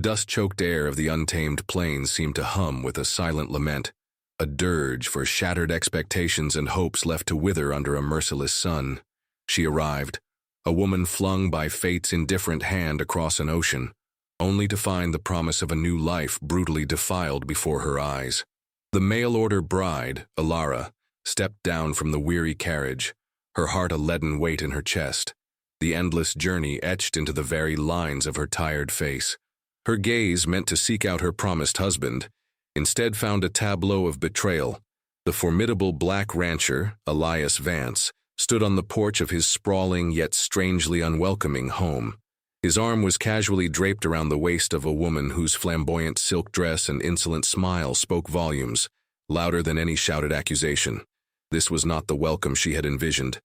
dust-choked air of the untamed plains seemed to hum with a silent lament, a dirge for shattered expectations and hopes left to wither under a merciless sun. She arrived, a woman flung by fate's indifferent hand across an ocean, only to find the promise of a new life brutally defiled before her eyes. The mail-order bride, Alara, stepped down from the weary carriage, her heart a leaden weight in her chest, the endless journey etched into the very lines of her tired face. Her gaze, meant to seek out her promised husband, instead found a tableau of betrayal. The formidable black rancher, Elias Vance, stood on the porch of his sprawling yet strangely unwelcoming home. His arm was casually draped around the waist of a woman whose flamboyant silk dress and insolent smile spoke volumes, louder than any shouted accusation. This was not the welcome she had envisioned.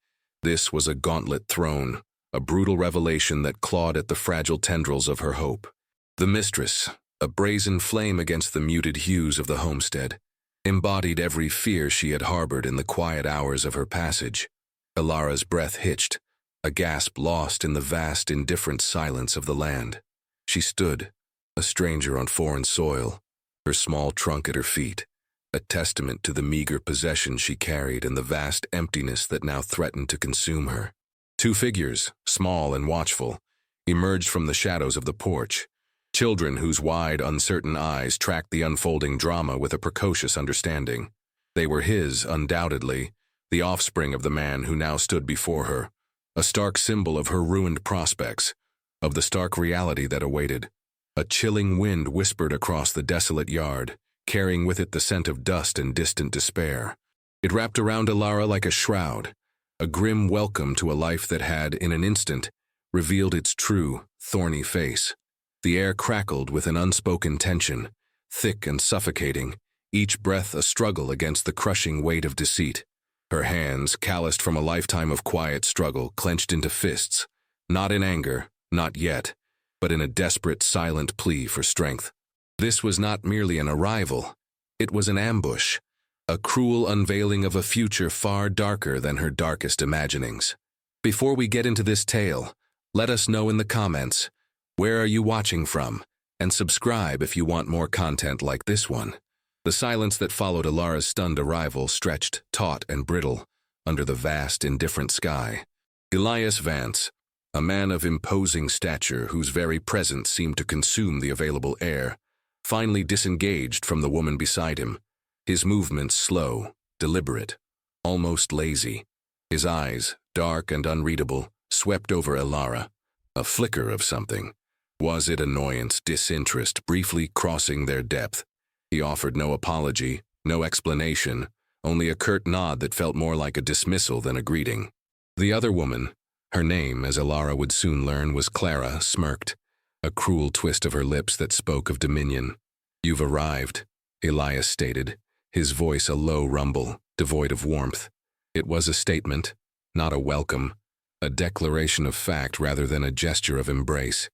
This was a gauntlet thrown, a brutal revelation that clawed at the fragile tendrils of her hope. The mistress, a brazen flame against the muted hues of the homestead, embodied every fear she had harbored in the quiet hours of her passage. Alara's breath hitched, a gasp lost in the vast, indifferent silence of the land. She stood, a stranger on foreign soil, her small trunk at her feet, a testament to the meager possessions she carried and the vast emptiness that now threatened to consume her. Two figures, small and watchful, emerged from the shadows of the porch, children whose wide, uncertain eyes tracked the unfolding drama with a precocious understanding. They were his, undoubtedly, the offspring of the man who now stood before her, a stark symbol of her ruined prospects, of the stark reality that awaited. A chilling wind whispered across the desolate yard, carrying with it the scent of dust and distant despair. It wrapped around Alara like a shroud, a grim welcome to a life that had, in an instant, revealed its true, thorny face. The air crackled with an unspoken tension, thick and suffocating, each breath a struggle against the crushing weight of deceit. Her hands, calloused from a lifetime of quiet struggle, clenched into fists, not in anger, not yet, but in a desperate, silent plea for strength. This was not merely an arrival, it was an ambush, a cruel unveiling of a future far darker than her darkest imaginings. Before we get into this tale, let us know in the comments, where are you watching from, and subscribe if you want more content like this one. The silence that followed Alara's stunned arrival stretched, taut and brittle, under the vast, indifferent sky. Elias Vance, a man of imposing stature whose very presence seemed to consume the available air, finally disengaged from the woman beside him, his movements slow, deliberate, almost lazy. His eyes, dark and unreadable, swept over Alara, a flicker of something. Was it annoyance, disinterest, briefly crossing their depth? He offered no apology, no explanation, only a curt nod that felt more like a dismissal than a greeting. The other woman, her name, as Alara would soon learn, was Clara, smirked, a cruel twist of her lips that spoke of dominion. "You've arrived," Elias stated, his voice a low rumble, devoid of warmth. It was a statement, not a welcome, a declaration of fact rather than a gesture of embrace.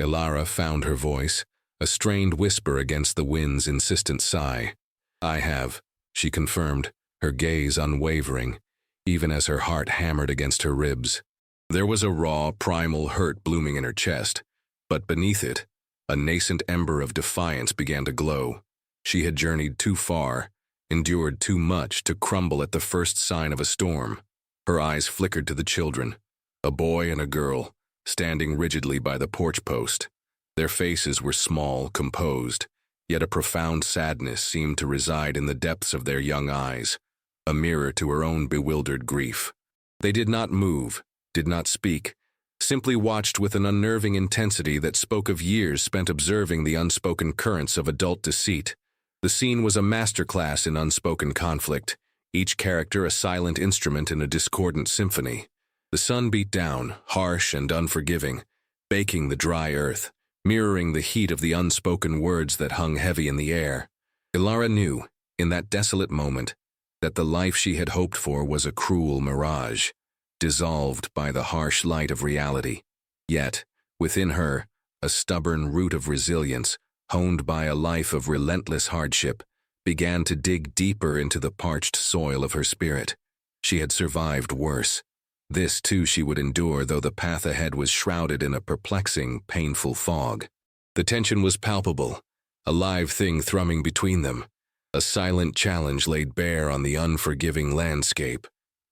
Alara found her voice, a strained whisper against the wind's insistent sigh. "I have," she confirmed, her gaze unwavering, even as her heart hammered against her ribs. There was a raw, primal hurt blooming in her chest, but beneath it, a nascent ember of defiance began to glow. She had journeyed too far, endured too much to crumble at the first sign of a storm. Her eyes flickered to the children, a boy and a girl, standing rigidly by the porch post. Their faces were small, composed, yet a profound sadness seemed to reside in the depths of their young eyes, a mirror to her own bewildered grief. They did not move, did not speak, simply watched with an unnerving intensity that spoke of years spent observing the unspoken currents of adult deceit. The scene was a masterclass in unspoken conflict, each character a silent instrument in a discordant symphony. The sun beat down, harsh and unforgiving, baking the dry earth, mirroring the heat of the unspoken words that hung heavy in the air. Alara knew, in that desolate moment, that the life she had hoped for was a cruel mirage, dissolved by the harsh light of reality. Yet, within her, a stubborn root of resilience, honed by a life of relentless hardship, began to dig deeper into the parched soil of her spirit. She had survived worse. This, too, she would endure, though the path ahead was shrouded in a perplexing, painful fog. The tension was palpable, a live thing thrumming between them, a silent challenge laid bare on the unforgiving landscape.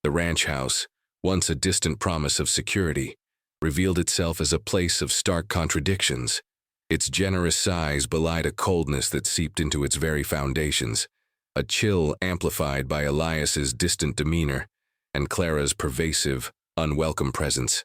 The ranch house, once a distant promise of security, revealed itself as a place of stark contradictions. Its generous size belied a coldness that seeped into its very foundations, a chill amplified by Elias's distant demeanor and Clara's pervasive, unwelcome presence.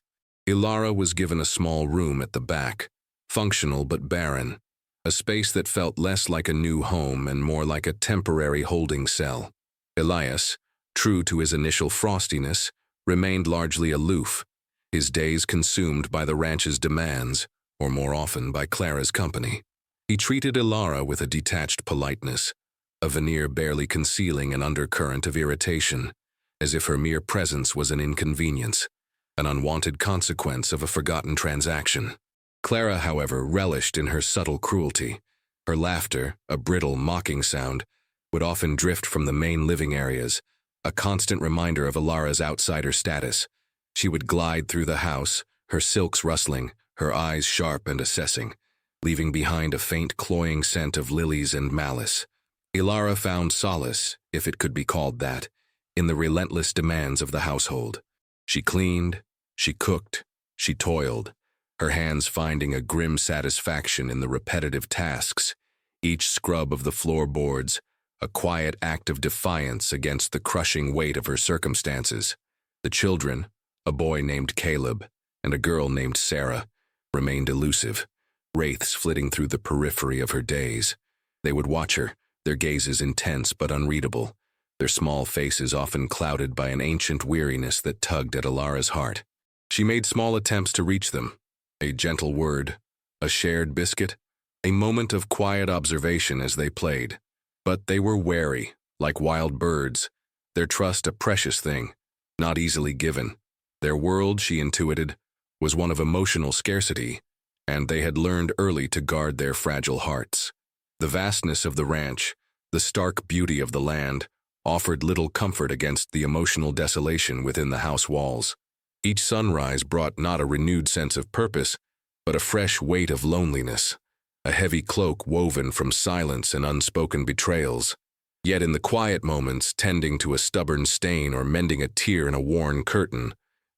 Ilara was given a small room at the back, functional but barren, a space that felt less like a new home and more like a temporary holding cell. Elias, true to his initial frostiness, remained largely aloof, his days consumed by the ranch's demands, or more often by Clara's company. He treated Ilara with a detached politeness, a veneer barely concealing an undercurrent of irritation, as if her mere presence was an inconvenience, an unwanted consequence of a forgotten transaction. Clara, however, relished in her subtle cruelty. Her laughter, a brittle, mocking sound, would often drift from the main living areas, a constant reminder of Ilara's outsider status. She would glide through the house, her silks rustling, her eyes sharp and assessing, leaving behind a faint cloying scent of lilies and malice. Ilara found solace, if it could be called that, in the relentless demands of the household. She cleaned, she cooked, she toiled, her hands finding a grim satisfaction in the repetitive tasks, each scrub of the floorboards, a quiet act of defiance against the crushing weight of her circumstances. The children, a boy named Caleb and a girl named Sarah, remained elusive, wraiths flitting through the periphery of her days. They would watch her, their gazes intense but unreadable, their small faces often clouded by an ancient weariness that tugged at Ilara's heart. She made small attempts to reach them, a gentle word, a shared biscuit, a moment of quiet observation as they played. But they were wary, like wild birds, their trust a precious thing, not easily given. Their world, she intuited, was one of emotional scarcity, and they had learned early to guard their fragile hearts. The vastness of the ranch, the stark beauty of the land, offered little comfort against the emotional desolation within the house walls. Each sunrise brought not a renewed sense of purpose, but a fresh weight of loneliness, a heavy cloak woven from silence and unspoken betrayals. Yet in the quiet moments, tending to a stubborn stain or mending a tear in a worn curtain,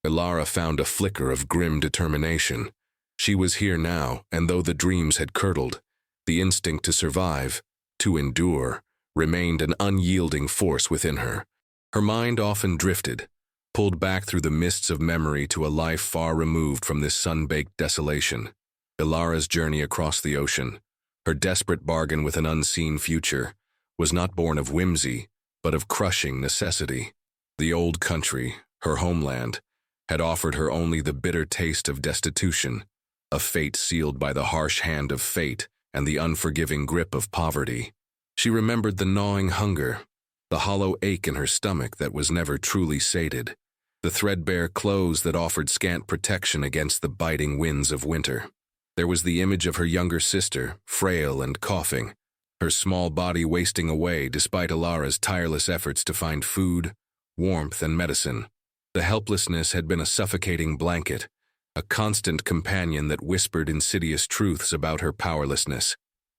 Ilara found a flicker of grim determination. She was here now, and though the dreams had curdled, the instinct to survive, to endure, remained an unyielding force within her. Her mind often drifted, pulled back through the mists of memory to a life far removed from this sun-baked desolation. Ilara's journey across the ocean, her desperate bargain with an unseen future, was not born of whimsy, but of crushing necessity. The old country, her homeland, had offered her only the bitter taste of destitution, a fate sealed by the harsh hand of fate and the unforgiving grip of poverty. She remembered the gnawing hunger, the hollow ache in her stomach that was never truly sated, the threadbare clothes that offered scant protection against the biting winds of winter. There was the image of her younger sister, frail and coughing, her small body wasting away despite Ilara's tireless efforts to find food, warmth, and medicine. The helplessness had been a suffocating blanket, a constant companion that whispered insidious truths about her powerlessness.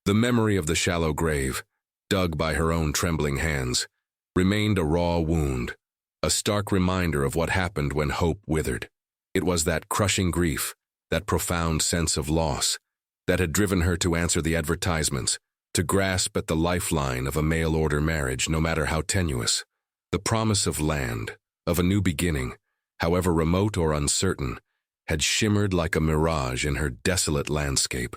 The memory of the shallow grave, dug by her own trembling hands, remained a raw wound, a stark reminder of what happened when hope withered. It was that crushing grief, that profound sense of loss, that had driven her to answer the advertisements, to grasp at the lifeline of a mail-order marriage, no matter how tenuous. The promise of land, of a new beginning, however remote or uncertain, had shimmered like a mirage in her desolate landscape.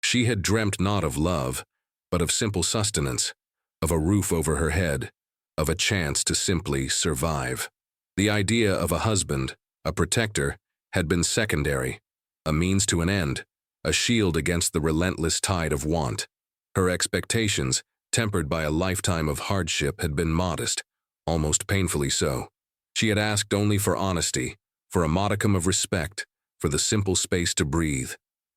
She had dreamt not of love, but of simple sustenance, of a roof over her head, of a chance to simply survive. The idea of a husband, a protector, had been secondary, a means to an end, a shield against the relentless tide of want. Her expectations, tempered by a lifetime of hardship, had been modest, almost painfully so. She had asked only for honesty, for a modicum of respect, for the simple space to breathe.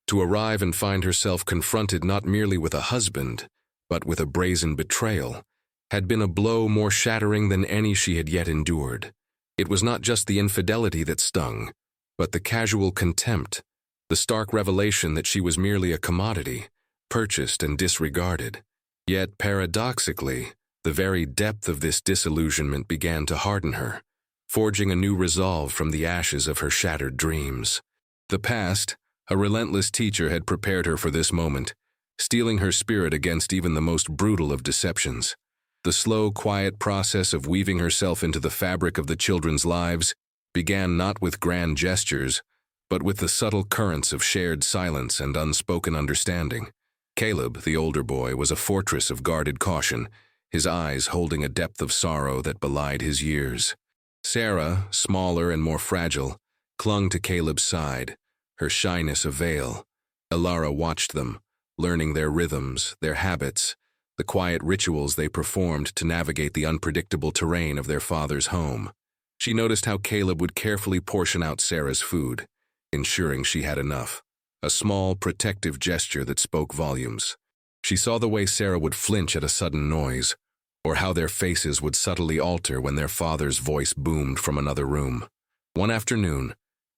To arrive and find herself confronted not merely with a husband, but with a brazen betrayal, had been a blow more shattering than any she had yet endured. It was not just the infidelity that stung, but the casual contempt, the stark revelation that she was merely a commodity, purchased and disregarded. Yet, paradoxically, the very depth of this disillusionment began to harden her, forging a new resolve from the ashes of her shattered dreams. The past, a relentless teacher, had prepared her for this moment, steeling her spirit against even the most brutal of deceptions. The slow, quiet process of weaving herself into the fabric of the children's lives began not with grand gestures, but with the subtle currents of shared silence and unspoken understanding. Caleb, the older boy, was a fortress of guarded caution, his eyes holding a depth of sorrow that belied his years. Sarah, smaller and more fragile, clung to Caleb's side, her shyness a veil. Elara watched them, learning their rhythms, their habits, the quiet rituals they performed to navigate the unpredictable terrain of their father's home. She noticed how Caleb would carefully portion out Sarah's food, ensuring she had enough, a small, protective gesture that spoke volumes. She saw the way Sarah would flinch at a sudden noise, or how their faces would subtly alter when their father's voice boomed from another room. One afternoon,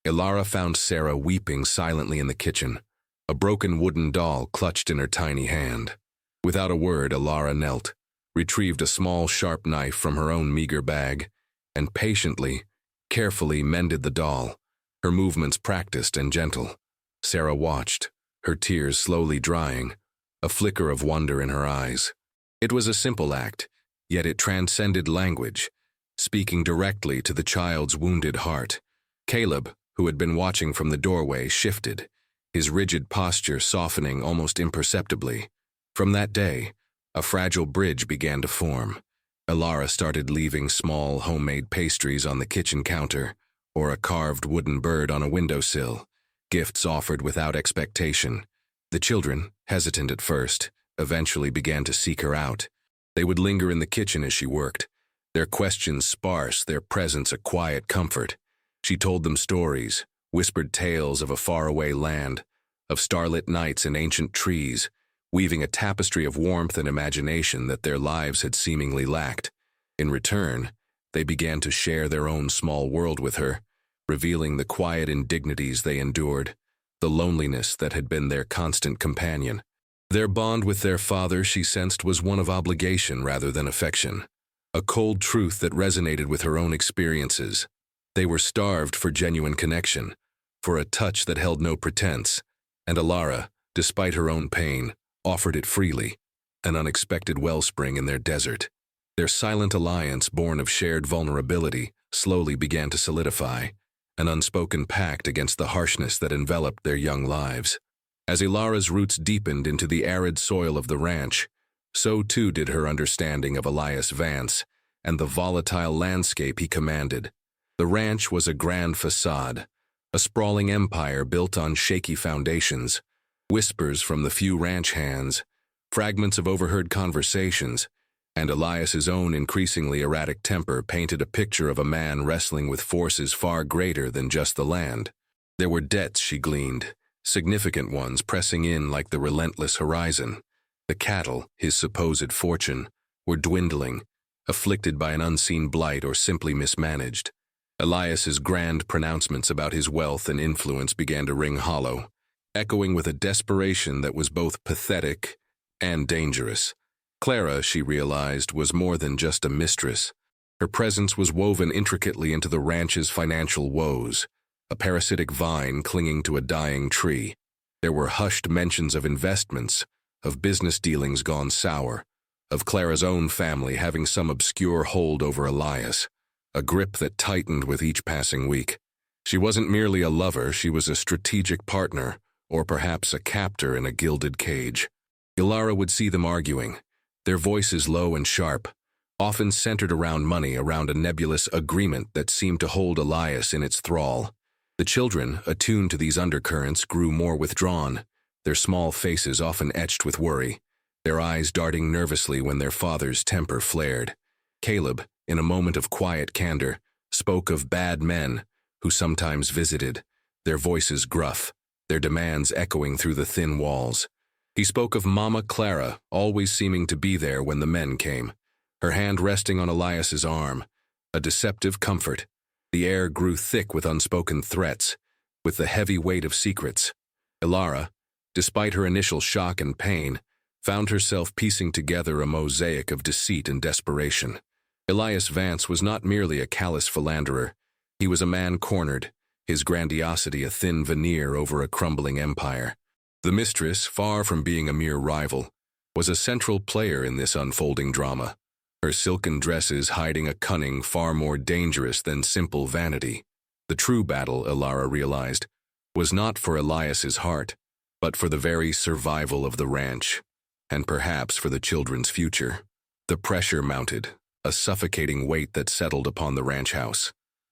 Elara found Sarah weeping silently in the kitchen, a broken wooden doll clutched in her tiny hand. Without a word, Elara knelt, retrieved a small, sharp knife from her own meager bag, and patiently, carefully mended the doll, her movements practiced and gentle. Sarah watched, her tears slowly drying, a flicker of wonder in her eyes. It was a simple act, yet it transcended language, speaking directly to the child's wounded heart. Caleb, who had been watching from the doorway, shifted, his rigid posture softening almost imperceptibly. From that day, a fragile bridge began to form. Elara started leaving small, homemade pastries on the kitchen counter, or a carved wooden bird on a windowsill, gifts offered without expectation. The children, hesitant at first, eventually began to seek her out. They would linger in the kitchen as she worked, their questions sparse, their presence a quiet comfort. She told them stories, whispered tales of a faraway land, of starlit nights and ancient trees, weaving a tapestry of warmth and imagination that their lives had seemingly lacked. In return, they began to share their own small world with her, revealing the quiet indignities they endured, the loneliness that had been their constant companion. Their bond with their father, she sensed, was one of obligation rather than affection, a cold truth that resonated with her own experiences. They were starved for genuine connection, for a touch that held no pretense, and Elara, despite her own pain, offered it freely, an unexpected wellspring in their desert. Their silent alliance, born of shared vulnerability, slowly began to solidify, an unspoken pact against the harshness that enveloped their young lives. As Elara's roots deepened into the arid soil of the ranch, so too did her understanding of Elias Vance and the volatile landscape he commanded. The ranch was a grand facade, a sprawling empire built on shaky foundations. Whispers from the few ranch hands, fragments of overheard conversations, and Elias's own increasingly erratic temper painted a picture of a man wrestling with forces far greater than just the land. There were debts, she gleaned, significant ones pressing in like the relentless horizon. The cattle, his supposed fortune, were dwindling, afflicted by an unseen blight or simply mismanaged. Elias's grand pronouncements about his wealth and influence began to ring hollow, echoing with a desperation that was both pathetic and dangerous. Clara, she realized, was more than just a mistress. Her presence was woven intricately into the ranch's financial woes, a parasitic vine clinging to a dying tree. There were hushed mentions of investments, of business dealings gone sour, of Clara's own family having some obscure hold over Elias, a grip that tightened with each passing week. She wasn't merely a lover, she was a strategic partner, or perhaps a captor in a gilded cage. Elara would see them arguing, their voices low and sharp, often centered around money, around a nebulous agreement that seemed to hold Elias in its thrall. The children, attuned to these undercurrents, grew more withdrawn, their small faces often etched with worry, their eyes darting nervously when their father's temper flared. Caleb, in a moment of quiet candor, spoke of bad men who sometimes visited, their voices gruff, their demands echoing through the thin walls. He spoke of Mama Clara, always seeming to be there when the men came, her hand resting on Elias's arm, a deceptive comfort. The air grew thick with unspoken threats, with the heavy weight of secrets. Ilara, despite her initial shock and pain, found herself piecing together a mosaic of deceit and desperation. Elias Vance was not merely a callous philanderer. He was a man cornered, his grandiosity a thin veneer over a crumbling empire. The mistress, far from being a mere rival, was a central player in this unfolding drama, her silken dresses hiding a cunning far more dangerous than simple vanity. The true battle, Ilara realized, was not for Elias's heart, but for the very survival of the ranch, and perhaps for the children's future. The pressure mounted, a suffocating weight that settled upon the ranch house.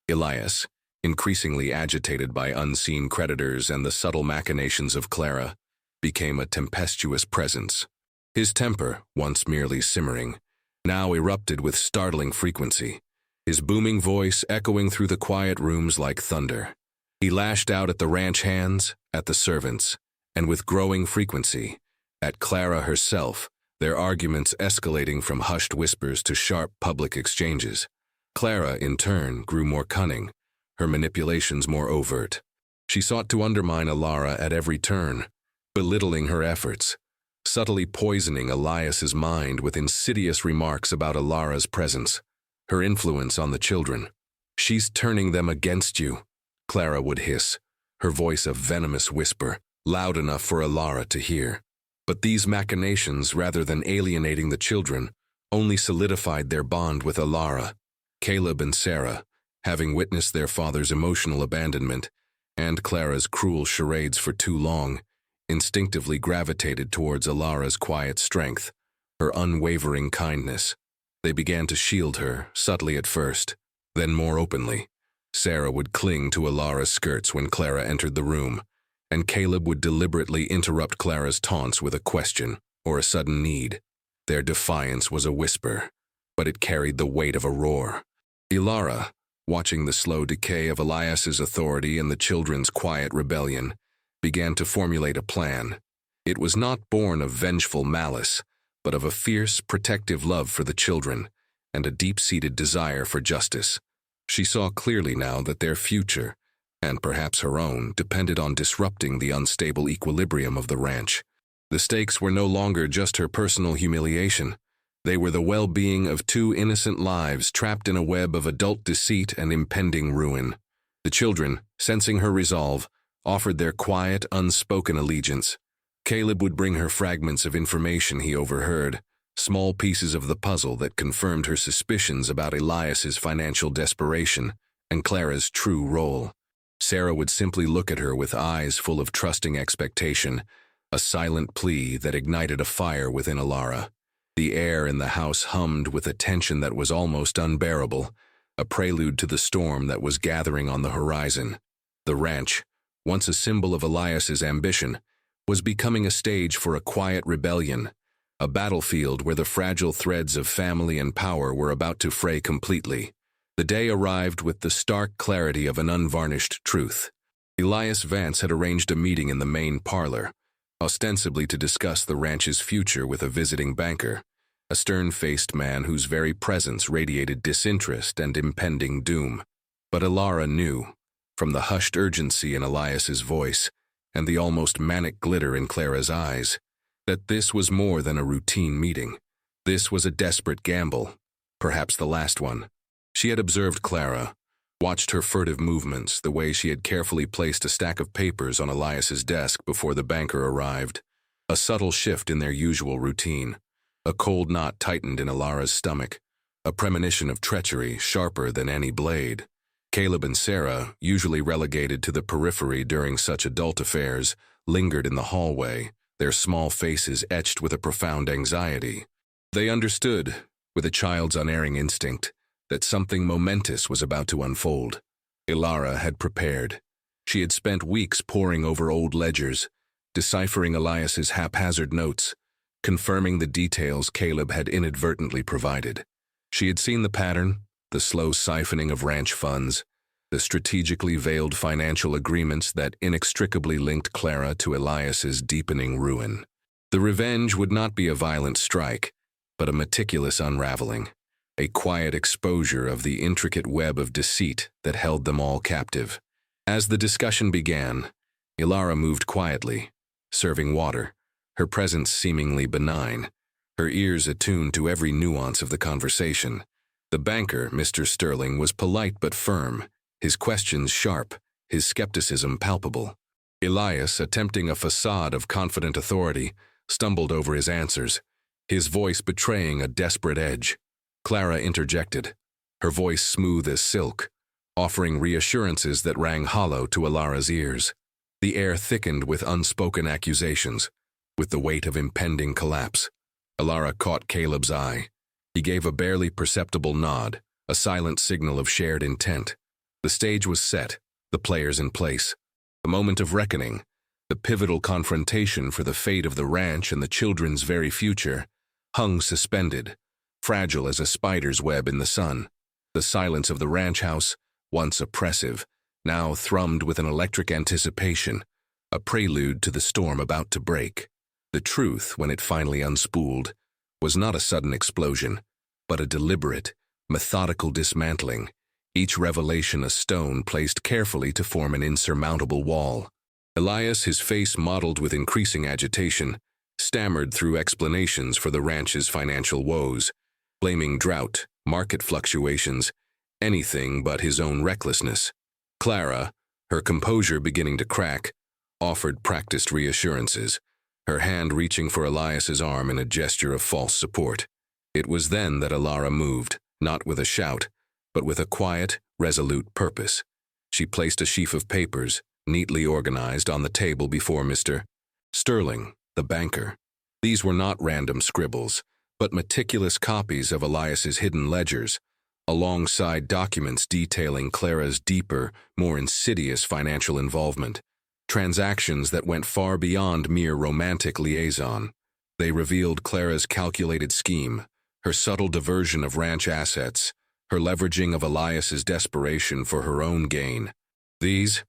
Elias, increasingly agitated by unseen creditors and the subtle machinations of Clara, became a tempestuous presence. His temper, once merely simmering, now erupted with startling frequency, his booming voice echoing through the quiet rooms like thunder. He lashed out at the ranch hands, at the servants, and with growing frequency, at Clara herself, their arguments escalating from hushed whispers to sharp public exchanges. Clara, in turn, grew more cunning, her manipulations more overt. She sought to undermine Ilara at every turn, belittling her efforts, subtly poisoning Elias's mind with insidious remarks about Ilara's presence, her influence on the children. "She's turning them against you," Clara would hiss, her voice a venomous whisper, loud enough for Ilara to hear. But these machinations, rather than alienating the children, only solidified their bond with Ilara. Caleb and Sarah, having witnessed their father's emotional abandonment and Clara's cruel charades for too long, instinctively gravitated towards Ilara's quiet strength, her unwavering kindness. They began to shield her, subtly at first, then more openly. Sarah would cling to Ilara's skirts when Clara entered the room, and Caleb would deliberately interrupt Clara's taunts with a question or a sudden need. Their defiance was a whisper, but it carried the weight of a roar. Ilara, watching the slow decay of Elias's authority and the children's quiet rebellion, began to formulate a plan. It was not born of vengeful malice, but of a fierce, protective love for the children and a deep-seated desire for justice. She saw clearly now that their future, and perhaps her own, depended on disrupting the unstable equilibrium of the ranch. The stakes were no longer just her personal humiliation. They were the well-being of two innocent lives trapped in a web of adult deceit and impending ruin. The children, sensing her resolve, offered their quiet, unspoken allegiance. Caleb would bring her fragments of information he overheard, small pieces of the puzzle that confirmed her suspicions about Elias's financial desperation and Clara's true role. Sarah would simply look at her with eyes full of trusting expectation, a silent plea that ignited a fire within Ilara. The air in the house hummed with a tension that was almost unbearable, a prelude to the storm that was gathering on the horizon. The ranch, once a symbol of Elias's ambition, was becoming a stage for a quiet rebellion, a battlefield where the fragile threads of family and power were about to fray completely. The day arrived with the stark clarity of an unvarnished truth. Elias Vance had arranged a meeting in the main parlor, ostensibly to discuss the ranch's future with a visiting banker, a stern-faced man whose very presence radiated disinterest and impending doom. But Ilara knew, from the hushed urgency in Elias's voice and the almost manic glitter in Clara's eyes, that this was more than a routine meeting. This was a desperate gamble, perhaps the last one. She had observed Clara, watched her furtive movements, the way she had carefully placed a stack of papers on Elias's desk before the banker arrived. A subtle shift in their usual routine. A cold knot tightened in Ilara's stomach, a premonition of treachery sharper than any blade. Caleb and Sarah, usually relegated to the periphery during such adult affairs, lingered in the hallway, their small faces etched with a profound anxiety. They understood, with a child's unerring instinct, that something momentous was about to unfold. Ilara had prepared. She had spent weeks poring over old ledgers, deciphering Elias's haphazard notes, confirming the details Caleb had inadvertently provided. She had seen the pattern, the slow siphoning of ranch funds, the strategically veiled financial agreements that inextricably linked Clara to Elias's deepening ruin. The revenge would not be a violent strike, but a meticulous unraveling, a quiet exposure of the intricate web of deceit that held them all captive. As the discussion began, Ilara moved quietly, serving water, her presence seemingly benign, her ears attuned to every nuance of the conversation. The banker, Mr. Sterling, was polite but firm, his questions sharp, his skepticism palpable. Elias, attempting a facade of confident authority, stumbled over his answers, his voice betraying a desperate edge. Clara interjected, her voice smooth as silk, offering reassurances that rang hollow to Ilara's ears. The air thickened with unspoken accusations, with the weight of impending collapse. Ilara caught Caleb's eye. He gave a barely perceptible nod, a silent signal of shared intent. The stage was set, the players in place. The moment of reckoning, the pivotal confrontation for the fate of the ranch and the children's very future, hung suspended, fragile as a spider's web in the sun. The silence of the ranch house, once oppressive, now thrummed with an electric anticipation, a prelude to the storm about to break. The truth, when it finally unspooled, was not a sudden explosion, but a deliberate, methodical dismantling, each revelation a stone placed carefully to form an insurmountable wall. Elias, his face mottled with increasing agitation, stammered through explanations for the ranch's financial woes, blaming drought, market fluctuations, anything but his own recklessness. Clara, her composure beginning to crack, offered practiced reassurances, her hand reaching for Elias's arm in a gesture of false support. It was then that Ilara moved, not with a shout, but with a quiet, resolute purpose. She placed a sheaf of papers, neatly organized, on the table before Mr. Sterling, the banker. These were not random scribbles, but meticulous copies of Elias's hidden ledgers, alongside documents detailing Clara's deeper, more insidious financial involvement, transactions that went far beyond mere romantic liaison. They revealed Clara's calculated scheme, her subtle diversion of ranch assets, her leveraging of Elias's desperation for her own gain. These,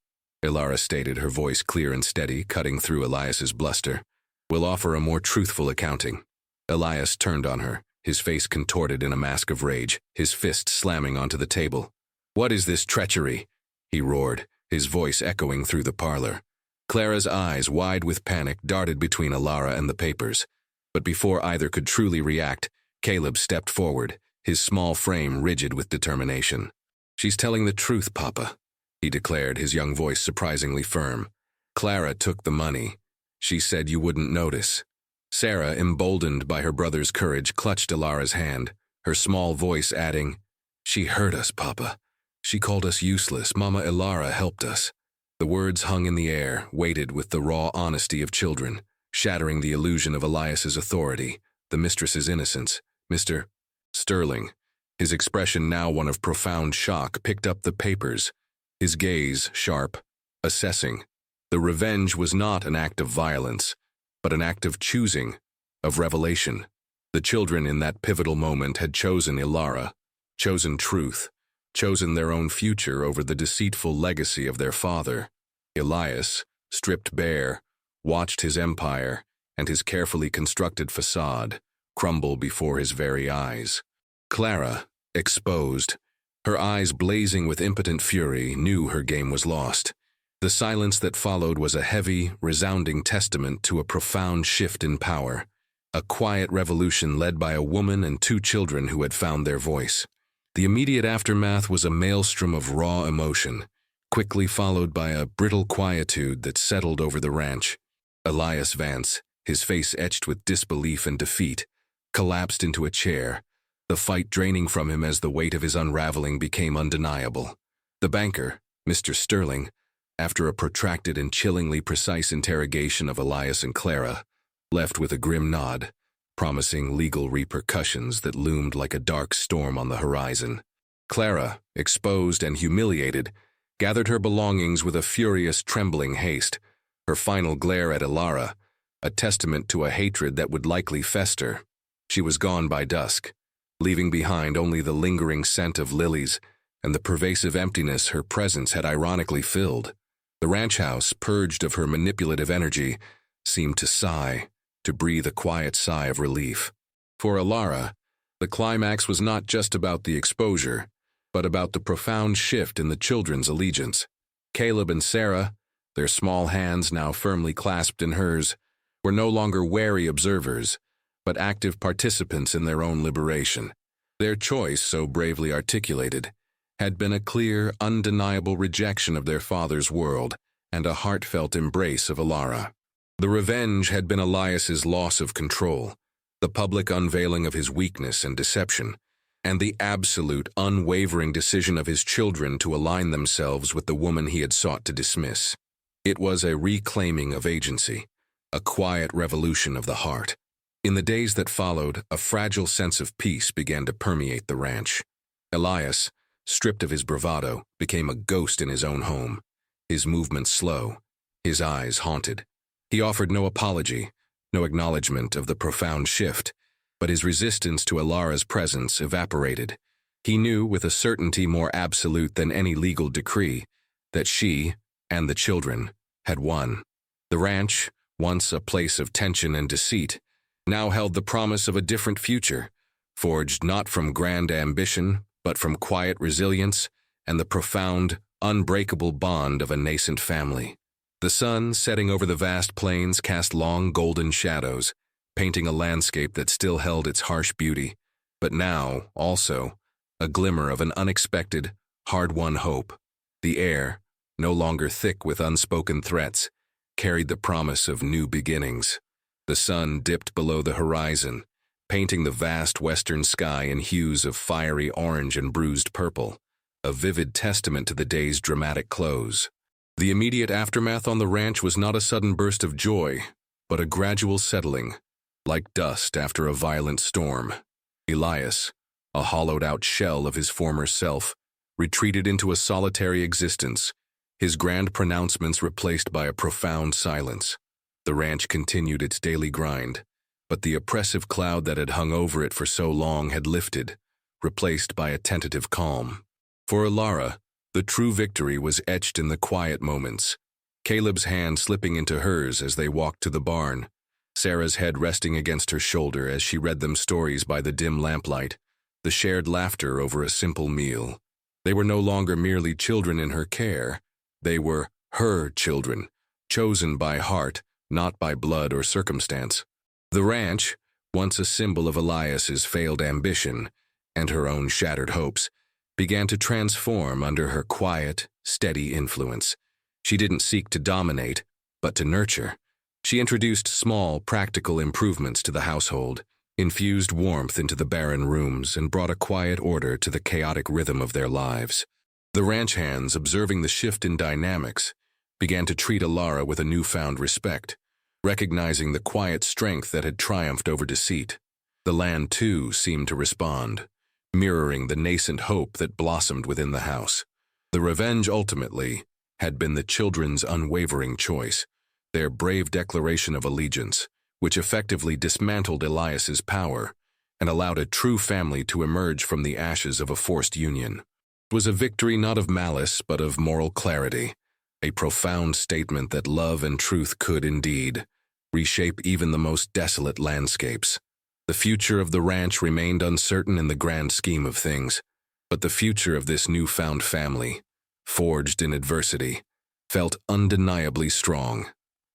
Ilara stated, her voice clear and steady, cutting through Elias's bluster, will offer a more truthful accounting. Elias turned on her, his face contorted in a mask of rage, his fist slamming onto the table. "What is this treachery?" he roared, his voice echoing through the parlor. Clara's eyes, wide with panic, darted between Ilara and the papers. But before either could truly react, Caleb stepped forward, his small frame rigid with determination. "She's telling the truth, Papa," he declared, his young voice surprisingly firm. "Clara took the money. She said you wouldn't notice." Sarah, emboldened by her brother's courage, clutched Ilara's hand, her small voice adding, "She hurt us, Papa. She called us useless. Mama Ilara helped us." The words hung in the air, weighted with the raw honesty of children, shattering the illusion of Elias's authority, the mistress's innocence. Mr. Sterling, his expression now one of profound shock, picked up the papers, his gaze sharp, assessing. The revenge was not an act of violence, but an act of choosing, of revelation. The children in that pivotal moment had chosen Ilara, chosen truth, chosen their own future over the deceitful legacy of their father. Elias, stripped bare, watched his empire and his carefully constructed facade crumble before his very eyes. Clara, exposed, her eyes blazing with impotent fury, knew her game was lost. The silence that followed was a heavy, resounding testament to a profound shift in power, a quiet revolution led by a woman and two children who had found their voice. The immediate aftermath was a maelstrom of raw emotion, quickly followed by a brittle quietude that settled over the ranch. Elias Vance, his face etched with disbelief and defeat, collapsed into a chair, the fight draining from him as the weight of his unraveling became undeniable. The banker, Mr. Sterling, after a protracted and chillingly precise interrogation of Elias and Clara, left with a grim nod, promising legal repercussions that loomed like a dark storm on the horizon. Clara, exposed and humiliated, gathered her belongings with a furious, trembling haste, her final glare at Ilara, a testament to a hatred that would likely fester. She was gone by dusk, leaving behind only the lingering scent of lilies and the pervasive emptiness her presence had ironically filled. The ranch house, purged of her manipulative energy, seemed to sigh, to breathe a quiet sigh of relief. For Ilara, the climax was not just about the exposure, but about the profound shift in the children's allegiance. Caleb and Sarah, their small hands now firmly clasped in hers, were no longer wary observers, but active participants in their own liberation. Their choice, so bravely articulated, had been a clear, undeniable rejection of their father's world and a heartfelt embrace of Alara. The revenge had been Elias's loss of control, the public unveiling of his weakness and deception, and the absolute, unwavering decision of his children to align themselves with the woman he had sought to dismiss. It was a reclaiming of agency, a quiet revolution of the heart. In the days that followed, a fragile sense of peace began to permeate the ranch. Elias, stripped of his bravado, became a ghost in his own home, his movements slow, his eyes haunted. He offered no apology, no acknowledgement of the profound shift, but his resistance to Alara's presence evaporated. He knew with a certainty more absolute than any legal decree that she and the children had won. The ranch, once a place of tension and deceit, now held the promise of a different future, forged not from grand ambition, but from quiet resilience and the profound, unbreakable bond of a nascent family. The sun, setting over the vast plains, cast long golden shadows, painting a landscape that still held its harsh beauty, but now, also, a glimmer of an unexpected, hard-won hope. The air, no longer thick with unspoken threats, carried the promise of new beginnings. The sun dipped below the horizon, painting the vast western sky in hues of fiery orange and bruised purple, a vivid testament to the day's dramatic close. The immediate aftermath on the ranch was not a sudden burst of joy, but a gradual settling, like dust after a violent storm. Elias, a hollowed-out shell of his former self, retreated into a solitary existence, his grand pronouncements replaced by a profound silence. The ranch continued its daily grind, but the oppressive cloud that had hung over it for so long had lifted, replaced by a tentative calm. For Alara, the true victory was etched in the quiet moments, Caleb's hand slipping into hers as they walked to the barn, Sarah's head resting against her shoulder as she read them stories by the dim lamplight, the shared laughter over a simple meal. They were no longer merely children in her care. They were her children, chosen by heart, not by blood or circumstance. The ranch, once a symbol of Elias's failed ambition and her own shattered hopes, began to transform under her quiet, steady influence. She didn't seek to dominate, but to nurture. She introduced small, practical improvements to the household, infused warmth into the barren rooms, and brought a quiet order to the chaotic rhythm of their lives. The ranch hands, observing the shift in dynamics, began to treat Alara with a newfound respect, recognizing the quiet strength that had triumphed over deceit. The land, too, seemed to respond, mirroring the nascent hope that blossomed within the house. The revenge, ultimately, had been the children's unwavering choice, their brave declaration of allegiance, which effectively dismantled Elias's power and allowed a true family to emerge from the ashes of a forced union. It was a victory not of malice, but of moral clarity, a profound statement that love and truth could, indeed, reshape even the most desolate landscapes. The future of the ranch remained uncertain in the grand scheme of things, but the future of this newfound family, forged in adversity, felt undeniably strong.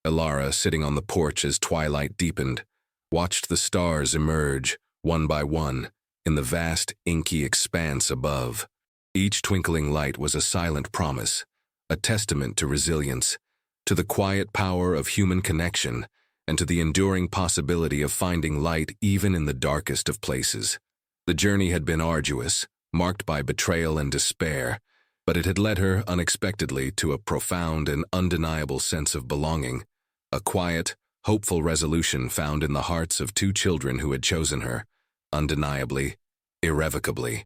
Alara, sitting on the porch as twilight deepened, watched the stars emerge, one by one, in the vast, inky expanse above. Each twinkling light was a silent promise, a testament to resilience, to the quiet power of human connection, and to the enduring possibility of finding light even in the darkest of places. The journey had been arduous, marked by betrayal and despair, but it had led her unexpectedly to a profound and undeniable sense of belonging, a quiet, hopeful resolution found in the hearts of two children who had chosen her, undeniably, irrevocably.